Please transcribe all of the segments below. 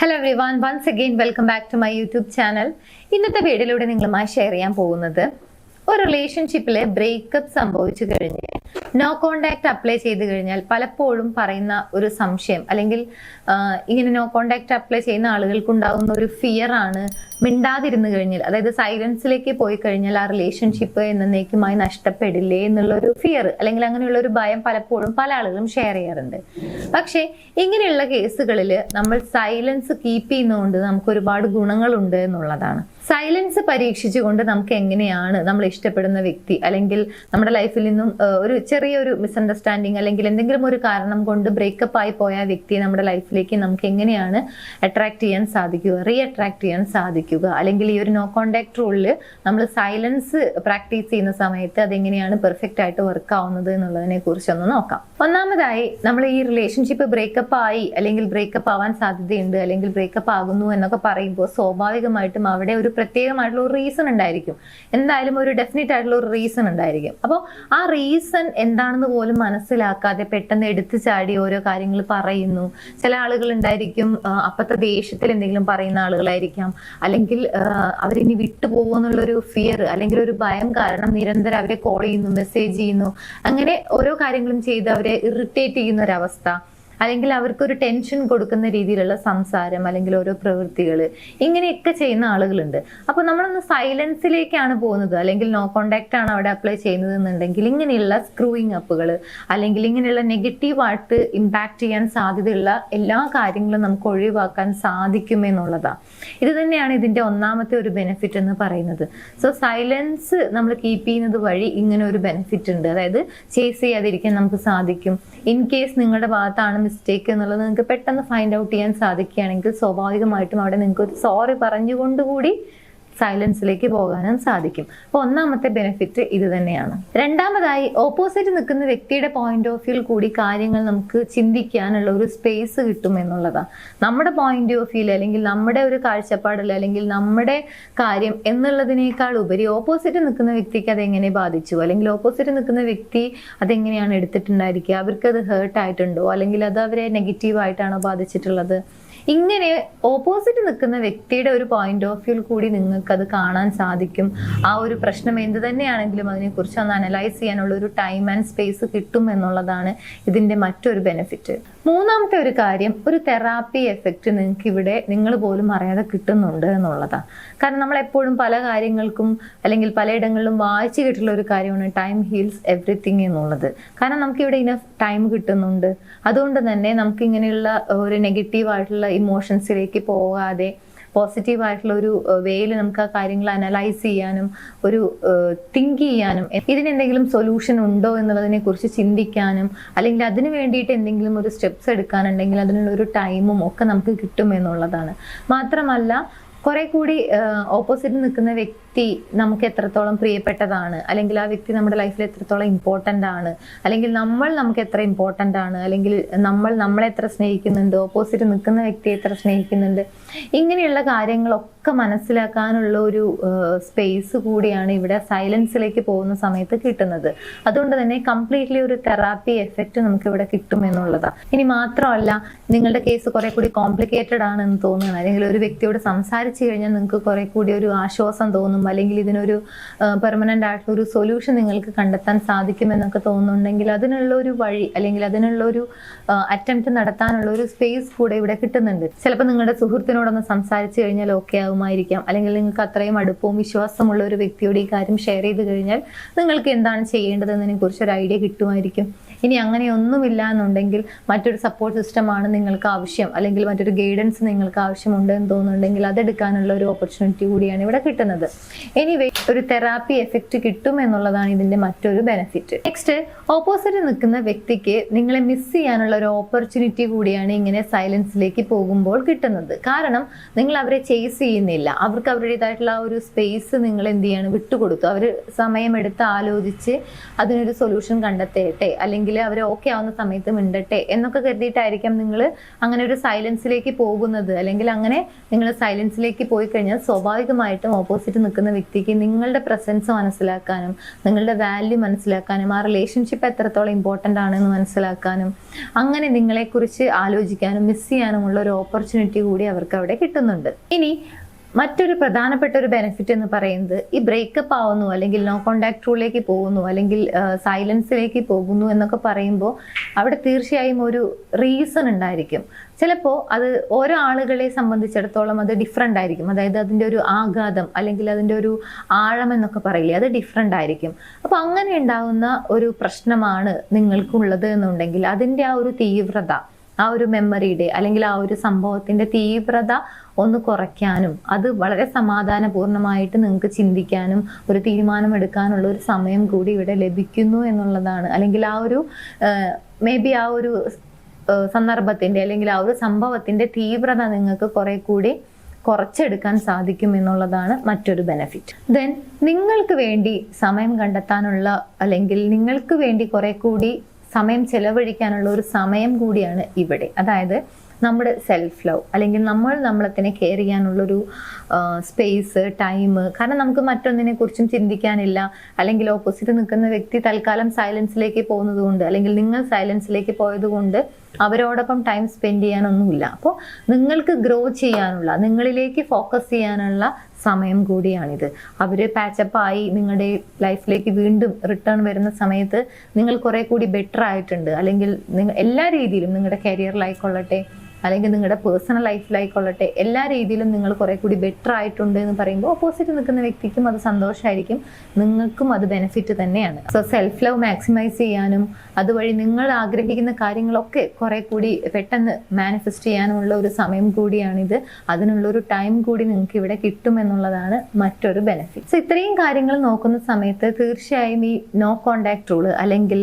Hello everyone, once again welcome back to my YouTube channel. ഇന്നത്തെ വീഡിയോയിലൂടെ നിങ്ങളുമായി share ചെയ്യാൻ പോകുന്നത് ഒരു റിലേഷൻഷിപ്പിലെ ബ്രേക്കപ്പ് സംഭവിച്ചു കഴിഞ്ഞ് നോ കോണ്ടാക്ട് അപ്ലൈ ചെയ്ത് കഴിഞ്ഞാൽ പലപ്പോഴും പറയുന്ന ഒരു സംശയം, അല്ലെങ്കിൽ ഇങ്ങനെ നോ കോണ്ടാക്ട് അപ്ലൈ ചെയ്യുന്ന ആളുകൾക്ക് ഉണ്ടാകുന്ന ഒരു ഫിയർ ആണ് മിണ്ടാതിരുന്നു കഴിഞ്ഞാൽ, അതായത് സൈലൻസിലേക്ക് പോയി കഴിഞ്ഞാൽ ആ റിലേഷൻഷിപ്പ് എന്നേക്കുമായി നഷ്ടപ്പെടില്ലേ എന്നുള്ളൊരു ഫിയർ, അല്ലെങ്കിൽ അങ്ങനെയുള്ള ഒരു ഭയം പലപ്പോഴും പല ആളുകളും ഷെയർ ചെയ്യാറുണ്ട്. പക്ഷേ ഇങ്ങനെയുള്ള കേസുകളിൽ നമ്മൾ സൈലൻസ് കീപ്പ് ചെയ്യുന്നതുകൊണ്ട് നമുക്ക് ഒരുപാട് ഗുണങ്ങളുണ്ട് എന്നുള്ളതാണ്. സൈലൻസ് പരീക്ഷിച്ചുകൊണ്ട് നമുക്ക് എങ്ങനെയാണ് നമ്മൾ ഇഷ്ടപ്പെടുന്ന വ്യക്തി, അല്ലെങ്കിൽ നമ്മുടെ ലൈഫിൽ നിന്നും ഒരു ചെറിയൊരു മിസ്അണ്ടർസ്റ്റാൻഡിങ് അല്ലെങ്കിൽ എന്തെങ്കിലും ഒരു കാരണം കൊണ്ട് ബ്രേക്കപ്പ് ആയി പോയ വ്യക്തിയെ നമ്മുടെ ലൈഫിലേക്ക് നമുക്ക് എങ്ങനെയാണ് അട്രാക്ട് ചെയ്യാൻ സാധിക്കുക, റീ അട്രാക്ട് ചെയ്യാൻ സാധിക്കുക, അല്ലെങ്കിൽ ഈ ഒരു നോ കോണ്ടാക്ട് റൂളിൽ നമ്മൾ സൈലൻസ് പ്രാക്ടീസ് ചെയ്യുന്ന സമയത്ത് അതെങ്ങനെയാണ് പെർഫെക്റ്റ് ആയിട്ട് വർക്ക് ആവുന്നത് എന്നുള്ളതിനെ കുറിച്ചൊന്ന് നോക്കാം. ഒന്നാമതായി, നമ്മൾ ഈ റിലേഷൻഷിപ്പ് ബ്രേക്കപ്പ് ആയി അല്ലെങ്കിൽ ബ്രേക്കപ്പ് ആവാൻ സാധ്യതയുണ്ട് അല്ലെങ്കിൽ ബ്രേക്കപ്പ് ആകുന്നു എന്നൊക്കെ പറയുമ്പോൾ സ്വാഭാവികമായിട്ടും അവിടെ ഒരു പ്രത്യേകമായിട്ടുള്ള ഒരു റീസൺ ഉണ്ടായിരിക്കും. എന്തായാലും ഒരു ഡെഫിനറ്റ് ആയിട്ടുള്ള ഒരു റീസൺ ഉണ്ടായിരിക്കും. അപ്പോൾ ആ റീസൺ എന്താണെന്ന് പോലും മനസ്സിലാക്കാതെ പെട്ടെന്ന് എടുത്തു ചാടി ഓരോ കാര്യങ്ങൾ പറയുന്നു. ചില ആളുകൾ ഉണ്ടായിരിക്കും അപ്പത്തെ ദേഷ്യത്തിൽ എന്തെങ്കിലും പറയുന്ന ആളുകളായിരിക്കാം, അല്ലെങ്കിൽ അവരിനി വിട്ടുപോകുമെന്നുള്ളൊരു ഫിയർ അല്ലെങ്കിൽ ഒരു ഭയം കാരണം നിരന്തരം അവരെ കോൾ ചെയ്യുന്നു, മെസ്സേജ് ചെയ്യുന്നു, അങ്ങനെ ഓരോ കാര്യങ്ങളും ചെയ്ത് അവരെ ഇറിറ്റേറ്റ് ചെയ്യുന്ന ഒരവസ്ഥ, അല്ലെങ്കിൽ അവർക്കൊരു ടെൻഷൻ കൊടുക്കുന്ന രീതിയിലുള്ള സംസാരം അല്ലെങ്കിൽ ഓരോ പ്രവൃത്തികൾ, ഇങ്ങനെയൊക്കെ ചെയ്യുന്ന ആളുകളുണ്ട്. അപ്പോൾ നമ്മളൊന്ന് സൈലൻസിലേക്കാണ് പോകുന്നത്, അല്ലെങ്കിൽ നോ കോണ്ടാക്ട് ആണ് അവിടെ അപ്ലൈ ചെയ്യുന്നത് എന്നുണ്ടെങ്കിൽ ഇങ്ങനെയുള്ള സ്ക്രൂയിങ് അപ്പുകൾ അല്ലെങ്കിൽ ഇങ്ങനെയുള്ള നെഗറ്റീവായിട്ട് ഇമ്പാക്ട് ചെയ്യാൻ സാധ്യതയുള്ള എല്ലാ കാര്യങ്ങളും നമുക്ക് ഒഴിവാക്കാൻ സാധിക്കുമെന്നുള്ളതാണ്. ഇത് തന്നെയാണ് ഇതിന്റെ ഒന്നാമത്തെ ഒരു ബെനിഫിറ്റ് എന്ന് പറയുന്നത്. സോ സൈലൻസ് നമ്മൾ കീപ്പ് ചെയ്യുന്നത് വഴി ഇങ്ങനെ ഒരു ബെനിഫിറ്റ് ഉണ്ട്. അതായത് ചേസ് ചെയ്യാതിരിക്കാൻ നമുക്ക് സാധിക്കും. ഇൻ കേസ് നിങ്ങളുടെ ഭാഗത്താണ് മിസ്റ്റേക്ക് എന്നുള്ളത് നിങ്ങൾക്ക് പെട്ടെന്ന് ഫൈൻഡ് ഔട്ട് ചെയ്യാൻ സാധിക്കുകയാണെങ്കിൽ സ്വാഭാവികമായിട്ടും അവിടെ നിങ്ങൾക്ക് ഒരു സോറി പറഞ്ഞുകൊണ്ടുകൂടി സൈലൻസിലേക്ക് പോകാനും സാധിക്കും. അപ്പോൾ ഒന്നാമത്തെ ബെനിഫിറ്റ് ഇത് തന്നെയാണ്. രണ്ടാമതായി, ഓപ്പോസിറ്റ് നിൽക്കുന്ന വ്യക്തിയുടെ പോയിന്റ് ഓഫ് വ്യൂ കൂടി കാര്യങ്ങൾ നമുക്ക് ചിന്തിക്കാനുള്ള ഒരു സ്പേസ് കിട്ടും എന്നുള്ളതാണ്. നമ്മുടെ പോയിന്റ് ഓഫ് വ്യൂ അല്ലെങ്കിൽ നമ്മുടെ ഒരു കാഴ്ചപ്പാടിൽ അല്ലെങ്കിൽ നമ്മുടെ കാര്യം എന്നുള്ളതിനേക്കാൾ ഉപരി ഓപ്പോസിറ്റ് നിൽക്കുന്ന വ്യക്തിക്ക് അതെങ്ങനെ ബാധിച്ചു, അല്ലെങ്കിൽ ഓപ്പോസിറ്റ് നിൽക്കുന്ന വ്യക്തി അതെങ്ങനെയാണ് എടുത്തിട്ടുണ്ടായിരിക്കുക, അവർക്ക് അത് ഹേർട്ട് ആയിട്ടുണ്ടോ, അല്ലെങ്കിൽ അത് അവരെ നെഗറ്റീവായിട്ടാണോ ബാധിച്ചിട്ടുള്ളത്, ഇങ്ങനെ ഓപ്പോസിറ്റ് നിൽക്കുന്ന വ്യക്തിയുടെ ഒരു പോയിന്റ് ഓഫ് വ്യൂ കൂടി നിങ്ങൾക്ക് അത് കാണാൻ സാധിക്കും. ആ ഒരു പ്രശ്നം എന്ത് തന്നെയാണെങ്കിലും അതിനെക്കുറിച്ച് ഒന്ന് അനലൈസ് ചെയ്യാനുള്ള ഒരു ടൈം ആൻഡ് സ്പേസ് കിട്ടും എന്നുള്ളതാണ് ഇതിന്റെ മറ്റൊരു ബെനിഫിറ്റ്. മൂന്നാമത്തെ ഒരു കാര്യം, ഒരു തെറാപ്പി എഫക്റ്റ് നിങ്ങൾക്ക് ഇവിടെ നിങ്ങൾ പോലും അറിയാതെ കിട്ടുന്നുണ്ട് എന്നുള്ളതാണ്. കാരണം നമ്മൾ എപ്പോഴും പല കാര്യങ്ങൾക്കും അല്ലെങ്കിൽ പലയിടങ്ങളിലും വായിച്ചു കിട്ടുള്ള ഒരു കാര്യമാണ് ടൈം ഹീൽസ് എവറിത്തിങ് എന്നുള്ളത്. കാരണം നമുക്ക് ഇവിടെ ഇനഫ് ടൈം കിട്ടുന്നുണ്ട്. അതുകൊണ്ട് തന്നെ നമുക്ക് ഇങ്ങനെയുള്ള ഒരു നെഗറ്റീവായിട്ടുള്ള ഇമോഷൻസിലേക്ക് പോകാതെ പോസിറ്റീവ് ആയിട്ടുള്ള ഒരു വേയിൽ നമുക്ക് ആ കാര്യങ്ങൾ അനലൈസ് ചെയ്യാനും ഒരു തിങ്ക് ചെയ്യാനും ഇതിനെന്തെങ്കിലും സൊല്യൂഷൻ ഉണ്ടോ എന്നുള്ളതിനെ കുറിച്ച് ചിന്തിക്കാനും അല്ലെങ്കിൽ അതിന് വേണ്ടിയിട്ട് എന്തെങ്കിലും ഒരു സ്റ്റെപ്സ് എടുക്കാനുണ്ടെങ്കിൽ അതിനുള്ള ഒരു ടൈമും ഒക്കെ നമുക്ക് കിട്ടും എന്നുള്ളതാണ്. മാത്രമല്ല കുറെ കൂടി ഓപ്പോസിറ്റ് നിൽക്കുന്ന വ്യക്തി നമുക്ക് എത്രത്തോളം പ്രിയപ്പെട്ടതാണ്, അല്ലെങ്കിൽ ആ വ്യക്തി നമ്മുടെ ലൈഫിൽ എത്രത്തോളം ഇമ്പോർട്ടൻ്റ് ആണ്, അല്ലെങ്കിൽ നമ്മൾ നമുക്ക് എത്ര ഇമ്പോർട്ടൻ്റ് ആണ്, അല്ലെങ്കിൽ നമ്മൾ നമ്മളെ എത്ര സ്നേഹിക്കുന്നുണ്ട്, ഓപ്പോസിറ്റ് നിൽക്കുന്ന വ്യക്തിയെ എത്ര സ്നേഹിക്കുന്നുണ്ട്, ഇങ്ങനെയുള്ള കാര്യങ്ങളൊക്കെ മനസ്സിലാക്കാനുള്ള ഒരു സ്പേസ് കൂടിയാണ് ഇവിടെ സൈലൻസിലേക്ക് പോകുന്ന സമയത്ത് കിട്ടുന്നത്. അതുകൊണ്ട് തന്നെ കംപ്ലീറ്റ്ലി ഒരു തെറാപ്പി എഫക്റ്റ് നമുക്ക് ഇവിടെ കിട്ടും എന്നുള്ളതാണ്. ഇനി മാത്രമല്ല, നിങ്ങളുടെ കേസ് കുറെ കൂടി കോംപ്ലിക്കേറ്റഡ് ആണെന്ന് തോന്നുകയാണ്, അല്ലെങ്കിൽ ഒരു വ്യക്തിയോട് സംസാരിച്ചു കഴിഞ്ഞാൽ നിങ്ങൾക്ക് കുറെ കൂടി ഒരു ആശ്വാസം തോന്നും, അല്ലെങ്കിൽ ഇതിനൊരു പെർമനന്റ് ആയിട്ടുള്ള ഒരു സൊല്യൂഷൻ നിങ്ങൾക്ക് കണ്ടെത്താൻ സാധിക്കുമെന്നൊക്കെ തോന്നുന്നുണ്ടെങ്കിൽ അതിനുള്ള ഒരു വഴി അല്ലെങ്കിൽ അതിനുള്ള ഒരു അറ്റംപ്റ്റ് നടത്താനുള്ള ഒരു സ്പേസ് കൂടെ ഇവിടെ കിട്ടുന്നുണ്ട്. ചിലപ്പോൾ നിങ്ങളുടെ സുഹൃത്തിനോടൊന്ന് സംസാരിച്ചു കഴിഞ്ഞാൽ ഓക്കെ ആവുമായിരിക്കാം, അല്ലെങ്കിൽ നിങ്ങൾക്ക് അത്രയും അടുപ്പവും വിശ്വാസമുള്ള ഒരു വ്യക്തിയോട് ഈ കാര്യം ഷെയർ ചെയ്ത് കഴിഞ്ഞാൽ നിങ്ങൾക്ക് എന്താണ് ചെയ്യേണ്ടതെന്നതിനെ കുറിച്ച് ഒരു ഐഡിയ കിട്ടുമായിരിക്കും. ഇനി അങ്ങനെയൊന്നുമില്ല എന്നുണ്ടെങ്കിൽ മറ്റൊരു സപ്പോർട്ട് സിസ്റ്റമാണ് നിങ്ങൾക്ക് ആവശ്യം, അല്ലെങ്കിൽ മറ്റൊരു ഗൈഡൻസ് നിങ്ങൾക്ക് ആവശ്യമുണ്ട് എന്ന് തോന്നുന്നുണ്ടെങ്കിൽ അതെടുക്കാനുള്ള ഒരു ഓപ്പർച്യൂണിറ്റി കൂടിയാണ് ഇവിടെ കിട്ടുന്നത്. എനിവേ, ഒരു തെറാപ്പി എഫക്റ്റ് കിട്ടും എന്നുള്ളതാണ് ഇതിന്റെ മറ്റൊരു ബെനിഫിറ്റ്. നെക്സ്റ്റ്, ഓപ്പോസിറ്റ് നിൽക്കുന്ന വ്യക്തിക്ക് നിങ്ങളെ മിസ് ചെയ്യാനുള്ള ഒരു ഓപ്പർച്യൂണിറ്റി കൂടിയാണ് ഇങ്ങനെ സൈലൻസിലേക്ക് പോകുമ്പോൾ കിട്ടുന്നത്. കാരണം നിങ്ങൾ അവരെ ചേസ് ചെയ്യുന്നില്ല, അവർക്ക് അവരുടേതായിട്ടുള്ള ആ ഒരു സ്പേസ് നിങ്ങൾ എന്ത് ചെയ്യാണ് വിട്ടുകൊടുത്തു. അവർ സമയമെടുത്ത് ആലോചിച്ച് അതിനൊരു സൊല്യൂഷൻ കണ്ടെത്തട്ടെ, അല്ലെങ്കിൽ അല്ലെങ്കിൽ അവർ ഓക്കെ ആവുന്ന സമയത്ത് മിണ്ടട്ടെ എന്നൊക്കെ കരുതിയിട്ടായിരിക്കാം നിങ്ങൾ അങ്ങനെ ഒരു സൈലൻസിലേക്ക് പോകുന്നത്. അല്ലെങ്കിൽ അങ്ങനെ നിങ്ങൾ സൈലൻസിലേക്ക് പോയി കഴിഞ്ഞാൽ സ്വാഭാവികമായിട്ടും ഓപ്പോസിറ്റ് നിൽക്കുന്ന വ്യക്തിക്ക് നിങ്ങളുടെ പ്രസൻസ് മനസ്സിലാക്കാനും നിങ്ങളുടെ വാല്യൂ മനസ്സിലാക്കാനും ആ റിലേഷൻഷിപ്പ് എത്രത്തോളം ഇമ്പോർട്ടൻ്റ് ആണെന്ന് മനസ്സിലാക്കാനും അങ്ങനെ നിങ്ങളെക്കുറിച്ച് ആലോചിക്കാനും മിസ് ചെയ്യാനുമുള്ള ഒരു ഓപ്പർച്യൂണിറ്റി കൂടി അവർക്ക് അവിടെ കിട്ടുന്നുണ്ട്. ഇനി മറ്റൊരു പ്രധാനപ്പെട്ട ഒരു ബെനിഫിറ്റ് എന്ന് പറയുന്നത് ഈ ബ്രേക്കപ്പ് ആവുന്നു അല്ലെങ്കിൽ നോ കോണ്ടാക്ട് റൂളിലേക്ക് പോകുന്നു അല്ലെങ്കിൽ സൈലൻസിലേക്ക് പോകുന്നു എന്നൊക്കെ പറയുമ്പോൾ അവിടെ തീർച്ചയായും ഒരു റീസൺ ഉണ്ടായിരിക്കും. ചിലപ്പോൾ അത് ഓരോ ആളുകളെ സംബന്ധിച്ചിടത്തോളം അത് ഡിഫറെൻ്റ് ആയിരിക്കും. അതായത് അതിൻ്റെ ഒരു ആഘാതം അല്ലെങ്കിൽ അതിൻ്റെ ഒരു ആഴം എന്നൊക്കെ പറയില്ലേ, അത് ഡിഫറെൻ്റ് ആയിരിക്കും. അപ്പോൾ അങ്ങനെ ഉണ്ടാകുന്ന ഒരു പ്രശ്നമാണ് നിങ്ങൾക്കുള്ളത് എന്നുണ്ടെങ്കിൽ അതിൻ്റെ ആ ഒരു തീവ്രത, ആ ഒരു മെമ്മറിയുടെ അല്ലെങ്കിൽ ആ ഒരു സംഭവത്തിന്റെ തീവ്രത ഒന്ന് കുറയ്ക്കാനും അത് വളരെ സമാധാനപൂർണമായിട്ട് നിങ്ങൾക്ക് ചിന്തിക്കാനും ഒരു തീരുമാനം എടുക്കാനുള്ള ഒരു സമയം കൂടി ഇവിടെ ലഭിക്കുന്നു എന്നുള്ളതാണ്. അല്ലെങ്കിൽ ആ ഒരു മേ ബി ആ ഒരു സന്ദർഭത്തിന്റെ അല്ലെങ്കിൽ ആ ഒരു സംഭവത്തിന്റെ തീവ്രത നിങ്ങൾക്ക് കുറെ കൂടി കുറച്ചെടുക്കാൻ സാധിക്കും എന്നുള്ളതാണ് മറ്റൊരു ബെനിഫിറ്റ്. ദെൻ നിങ്ങൾക്ക് വേണ്ടി സമയം കണ്ടെത്താനുള്ള അല്ലെങ്കിൽ നിങ്ങൾക്ക് വേണ്ടി കുറെ കൂടി സമയം ചെലവഴിക്കാനുള്ള ഒരു സമയം കൂടിയാണ് ഇവിടെ. അതായത് നമ്മുടെ സെൽഫ് ലവ് അല്ലെങ്കിൽ നമ്മളെ തന്നെ കെയർ ചെയ്യാനുള്ളൊരു സ്പേസ്, ടൈം. കാരണം നമുക്ക് മറ്റൊന്നിനെ കുറിച്ചും ചിന്തിക്കാനില്ല. അല്ലെങ്കിൽ ഓപ്പോസിറ്റ് നിൽക്കുന്ന വ്യക്തി തൽക്കാലം സൈലൻസിലേക്ക് പോകുന്നത് കൊണ്ട് അല്ലെങ്കിൽ നിങ്ങൾ സൈലൻസിലേക്ക് പോയത് കൊണ്ട് അവരോടൊപ്പം ടൈം സ്പെൻഡ് ചെയ്യാനൊന്നുമില്ല. അപ്പോൾ നിങ്ങൾക്ക് ഗ്രോ ചെയ്യാനുള്ള, നിങ്ങളിലേക്ക് ഫോക്കസ് ചെയ്യാനുള്ള സമയം കൂടിയാണിത്. അവർ പാച്ചപ്പായി നിങ്ങളുടെ ലൈഫിലേക്ക് വീണ്ടും റിട്ടേൺ വരുന്ന സമയത്ത് നിങ്ങൾ കുറെ കൂടി ബെറ്റർ ആയിട്ടുണ്ട്. അല്ലെങ്കിൽ എല്ലാ രീതിയിലും നിങ്ങളുടെ കരിയറിലായിക്കൊള്ളട്ടെ അല്ലെങ്കിൽ നിങ്ങളുടെ പേഴ്സണൽ ലൈഫിലായിക്കൊള്ളട്ടെ എല്ലാ രീതിയിലും നിങ്ങൾ കുറെ കൂടി ബെറ്റർ ആയിട്ടുണ്ട് എന്ന് പറയുമ്പോൾ ഓപ്പോസിറ്റ് നിൽക്കുന്ന വ്യക്തിക്കും അത് സന്തോഷമായിരിക്കും, നിങ്ങൾക്കും അത് ബെനിഫിറ്റ് തന്നെയാണ്. സോ സെൽഫ് ലവ് മാക്സിമൈസ് ചെയ്യാനും അതുവഴി നിങ്ങൾ ആഗ്രഹിക്കുന്ന കാര്യങ്ങളൊക്കെ കുറെ കൂടി പെട്ടെന്ന് മാനിഫെസ്റ്റ് ചെയ്യാനുമുള്ള ഒരു സമയം കൂടിയാണിത്. അതിനുള്ളൊരു ടൈം കൂടി നിങ്ങൾക്ക് ഇവിടെ കിട്ടുമെന്നുള്ളതാണ് മറ്റൊരു ബെനിഫിറ്റ്. സോ ഇത്രയും കാര്യങ്ങൾ നോക്കുന്ന സമയത്ത് തീർച്ചയായും ഈ നോ കോണ്ടാക്ട് റൂള് അല്ലെങ്കിൽ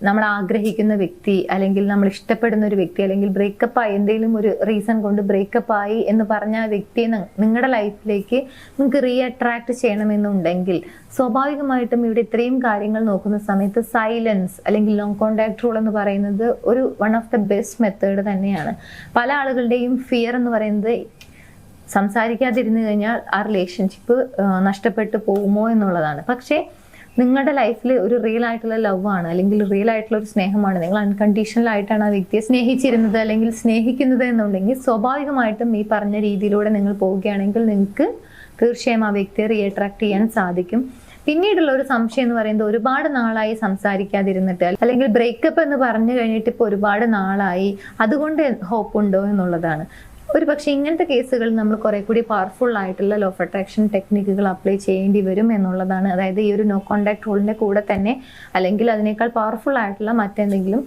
നമ്മൾ ആഗ്രഹിക്കുന്ന വ്യക്തി അല്ലെങ്കിൽ നമ്മൾ ഇഷ്ടപ്പെടുന്ന ഒരു വ്യക്തി അല്ലെങ്കിൽ ബ്രേക്കപ്പായി എന്തെങ്കിലും ഒരു റീസൺ കൊണ്ട് ബ്രേക്കപ്പ് ആയി എന്ന് പറഞ്ഞ ആ വ്യക്തിയെ നിങ്ങളുടെ ലൈഫിലേക്ക് നിങ്ങൾക്ക് റീ അട്രാക്ട് ചെയ്യണമെന്നുണ്ടെങ്കിൽ സ്വാഭാവികമായിട്ടും ഇവിടെ ഇത്രയും കാര്യങ്ങൾ നോക്കുന്ന സമയത്ത് സൈലൻസ് അല്ലെങ്കിൽ നോ കോണ്ടാക്ട് റൂൾ എന്ന് പറയുന്നത് ഒരു one of the best method തന്നെയാണ്. പല ആളുകളുടെയും ഫിയർ എന്ന് പറയുന്നത് സംസാരിക്കാതിരുന്നു കഴിഞ്ഞാൽ ആ റിലേഷൻഷിപ്പ് നഷ്ടപ്പെട്ടു പോകുമോ എന്നുള്ളതാണ്. പക്ഷേ നിങ്ങളുടെ ലൈഫിൽ ഒരു റിയൽ ആയിട്ടുള്ള ലവ് ആണ് അല്ലെങ്കിൽ റിയൽ ആയിട്ടുള്ള ഒരു സ്നേഹമാണ്, നിങ്ങൾ അൺകണ്ടീഷണൽ ആയിട്ടാണ് ആ വ്യക്തിയെ സ്നേഹിച്ചിരുന്നത് അല്ലെങ്കിൽ സ്നേഹിക്കുന്നത് എന്നുണ്ടെങ്കിൽ സ്വാഭാവികമായിട്ടും ഈ പറഞ്ഞ രീതിയിലൂടെ നിങ്ങൾ പോവുകയാണെങ്കിൽ നിങ്ങൾക്ക് തീർച്ചയായും ആ വ്യക്തിയെ റീ അട്രാക്ട് ചെയ്യാൻ സാധിക്കും. പിന്നീടുള്ള ഒരു സംശയം എന്ന് പറയുന്നത് ഒരുപാട് നാളായി സംസാരിക്കാതിരുന്നിട്ട് അല്ലെങ്കിൽ ബ്രേക്കപ്പ് എന്ന് പറഞ്ഞു കഴിഞ്ഞിട്ട് ഇപ്പോൾ ഒരുപാട് നാളായി, അതുകൊണ്ട് ഹോപ്പ് ഉണ്ടോ എന്നുള്ളതാണ്. ഒരു പക്ഷേ ഇങ്ങനത്തെ കേസുകൾ നമ്മൾ കുറെ കൂടി പവർഫുൾ ആയിട്ടുള്ള ലോ ഓഫ് അട്രാക്ഷൻ ടെക്നിക്കുകൾ അപ്ലൈ ചെയ്യേണ്ടി വരും എന്നുള്ളതാണ്. അതായത് ഈ ഒരു നോ കോണ്ടാക്ട് റൂളിന്റെ കൂടെ തന്നെ അല്ലെങ്കിൽ അതിനേക്കാൾ പവർഫുൾ ആയിട്ടുള്ള മറ്റെന്തെങ്കിലും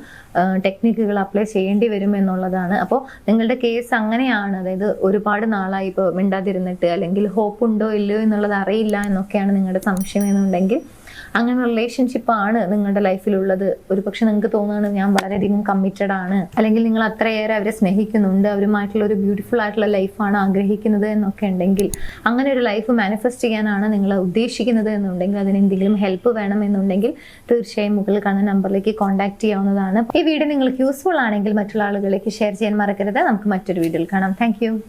ടെക്നിക്കുകൾ അപ്ലൈ ചെയ്യേണ്ടി വരും എന്നുള്ളതാണ്. അപ്പോൾ നിങ്ങളുടെ കേസ് അങ്ങനെയാണ്, അതായത് ഒരുപാട് നാളായി ഇപ്പോൾ മിണ്ടാതിരുന്നിട്ട് അല്ലെങ്കിൽ ഹോപ്പ് ഉണ്ടോ ഇല്ലയോ എന്നുള്ളത് അറിയില്ല എന്നൊക്കെയാണ് നിങ്ങളുടെ സംശയം എന്നുണ്ടെങ്കിൽ അങ്ങനെ റിലേഷൻഷിപ്പ് ആണ് നിങ്ങളുടെ ലൈഫിലുള്ളത്. ഒരു പക്ഷെ നിങ്ങൾക്ക് തോന്നുകയാണ് ഞാൻ വളരെയധികം കമ്മിറ്റഡ് ആണ് അല്ലെങ്കിൽ നിങ്ങൾ അത്രയേറെ അവരെ സ്നേഹിക്കുന്നുണ്ട്, അവരുമായിട്ടുള്ള ഒരു ബ്യൂട്ടിഫുൾ ആയിട്ടുള്ള ലൈഫാണ് ആഗ്രഹിക്കുന്നത് എന്നൊക്കെ ഉണ്ടെങ്കിൽ, അങ്ങനെ ഒരു ലൈഫ് മാനിഫെസ്റ്റ് ചെയ്യാനാണ് നിങ്ങൾ ഉദ്ദേശിക്കുന്നത് എന്നുണ്ടെങ്കിൽ, അതിന് എന്തെങ്കിലും ഹെൽപ്പ് വേണമെന്നുണ്ടെങ്കിൽ തീർച്ചയായും മുകളിൽ കാണുന്ന നമ്പറിലേക്ക് കോൺടാക്ട് ചെയ്യാവുന്നതാണ്. ഈ വീഡിയോ നിങ്ങൾക്ക് യൂസ്ഫുൾ ആണെങ്കിൽ മറ്റുള്ള ആളുകളിലേക്ക് ഷെയർ ചെയ്യാൻ മറക്കരുത്. നമുക്ക് മറ്റൊരു വീഡിയോയിൽ കാണാം. താങ്ക്